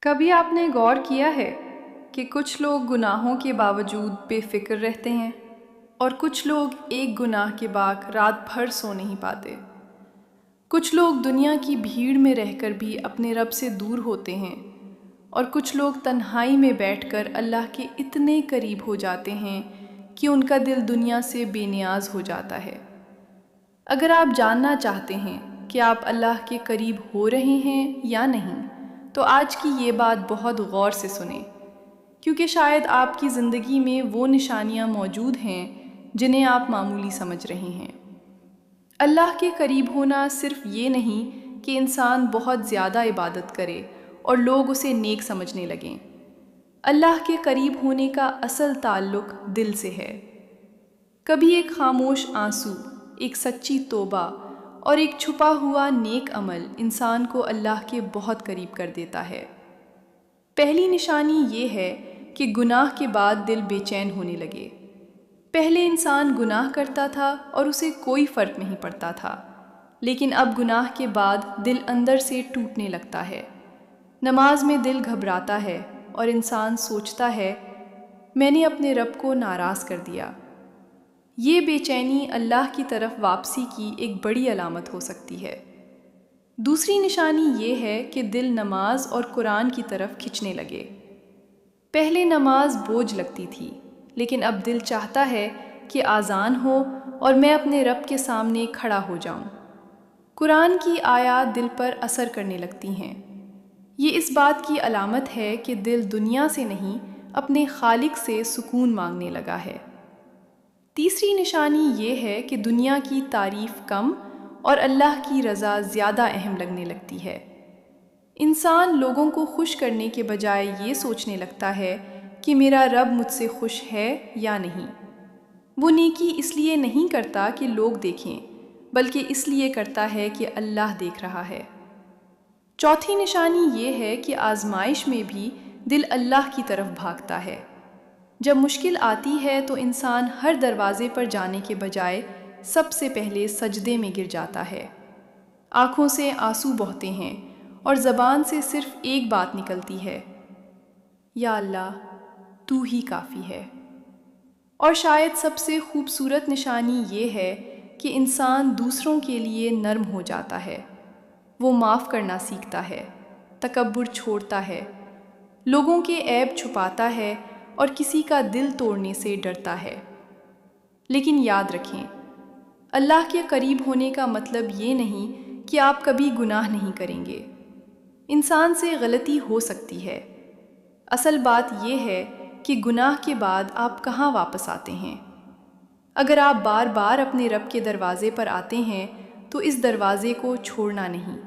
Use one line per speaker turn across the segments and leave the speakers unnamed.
کبھی آپ نے غور کیا ہے کہ کچھ لوگ گناہوں کے باوجود بے فکر رہتے ہیں اور کچھ لوگ ایک گناہ کے بعد رات بھر سو نہیں پاتے؟ کچھ لوگ دنیا کی بھیڑ میں رہ کر بھی اپنے رب سے دور ہوتے ہیں اور کچھ لوگ تنہائی میں بیٹھ کر اللہ کے اتنے قریب ہو جاتے ہیں کہ ان کا دل دنیا سے بے نیاز ہو جاتا ہے۔ اگر آپ جاننا چاہتے ہیں کہ آپ اللہ کے قریب ہو رہے ہیں یا نہیں، تو آج کی یہ بات بہت غور سے سنیں، کیونکہ شاید آپ کی زندگی میں وہ نشانیاں موجود ہیں جنہیں آپ معمولی سمجھ رہے ہیں۔ اللہ کے قریب ہونا صرف یہ نہیں کہ انسان بہت زیادہ عبادت کرے اور لوگ اسے نیک سمجھنے لگیں۔ اللہ کے قریب ہونے کا اصل تعلق دل سے ہے۔ کبھی ایک خاموش آنسو، ایک سچی توبہ اور ایک چھپا ہوا نیک عمل انسان کو اللہ کے بہت قریب کر دیتا ہے۔ پہلی نشانی یہ ہے کہ گناہ کے بعد دل بے چین ہونے لگے۔ پہلے انسان گناہ کرتا تھا اور اسے کوئی فرق نہیں پڑتا تھا، لیکن اب گناہ کے بعد دل اندر سے ٹوٹنے لگتا ہے۔ نماز میں دل گھبراتا ہے اور انسان سوچتا ہے، میں نے اپنے رب کو ناراض کر دیا۔ یہ بے چینی اللہ کی طرف واپسی کی ایک بڑی علامت ہو سکتی ہے۔ دوسری نشانی یہ ہے کہ دل نماز اور قرآن کی طرف کھنچنے لگے۔ پہلے نماز بوجھ لگتی تھی، لیکن اب دل چاہتا ہے کہ آذان ہو اور میں اپنے رب کے سامنے کھڑا ہو جاؤں۔ قرآن کی آیات دل پر اثر کرنے لگتی ہیں۔ یہ اس بات کی علامت ہے کہ دل دنیا سے نہیں، اپنے خالق سے سکون مانگنے لگا ہے۔ تیسری نشانی یہ ہے کہ دنیا کی تعریف کم اور اللہ کی رضا زیادہ اہم لگنے لگتی ہے۔ انسان لوگوں کو خوش کرنے کے بجائے یہ سوچنے لگتا ہے کہ میرا رب مجھ سے خوش ہے یا نہیں۔ وہ نیکی اس لیے نہیں کرتا کہ لوگ دیکھیں، بلکہ اس لیے کرتا ہے کہ اللہ دیکھ رہا ہے۔ چوتھی نشانی یہ ہے کہ آزمائش میں بھی دل اللہ کی طرف بھاگتا ہے۔ جب مشکل آتی ہے تو انسان ہر دروازے پر جانے کے بجائے سب سے پہلے سجدے میں گر جاتا ہے۔ آنکھوں سے آنسو بہتے ہیں اور زبان سے صرف ایک بات نکلتی ہے، یا اللہ، تو ہی کافی ہے۔ اور شاید سب سے خوبصورت نشانی یہ ہے کہ انسان دوسروں کے لیے نرم ہو جاتا ہے۔ وہ معاف کرنا سیکھتا ہے، تکبر چھوڑتا ہے، لوگوں کے عیب چھپاتا ہے اور کسی کا دل توڑنے سے ڈرتا ہے۔ لیکن یاد رکھیں، اللہ کے قریب ہونے کا مطلب یہ نہیں کہ آپ کبھی گناہ نہیں کریں گے۔ انسان سے غلطی ہو سکتی ہے۔ اصل بات یہ ہے کہ گناہ کے بعد آپ کہاں واپس آتے ہیں۔ اگر آپ بار بار اپنے رب کے دروازے پر آتے ہیں تو اس دروازے کو چھوڑنا نہیں۔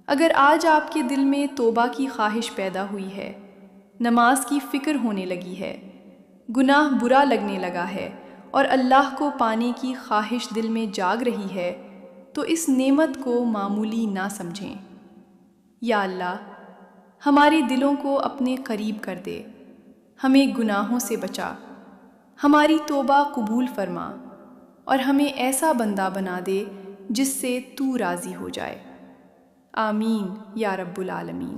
اگر آج آپ کے دل میں توبہ کی خواہش پیدا ہوئی ہے، نماز کی فکر ہونے لگی ہے، گناہ برا لگنے لگا ہے اور اللہ کو پانے کی خواہش دل میں جاگ رہی ہے، تو اس نعمت کو معمولی نہ سمجھیں۔ یا اللہ، ہمارے دلوں کو اپنے قریب کر دے، ہمیں گناہوں سے بچا، ہماری توبہ قبول فرما اور ہمیں ایسا بندہ بنا دے جس سے تو راضی ہو جائے۔ آمین یا رب العالمین۔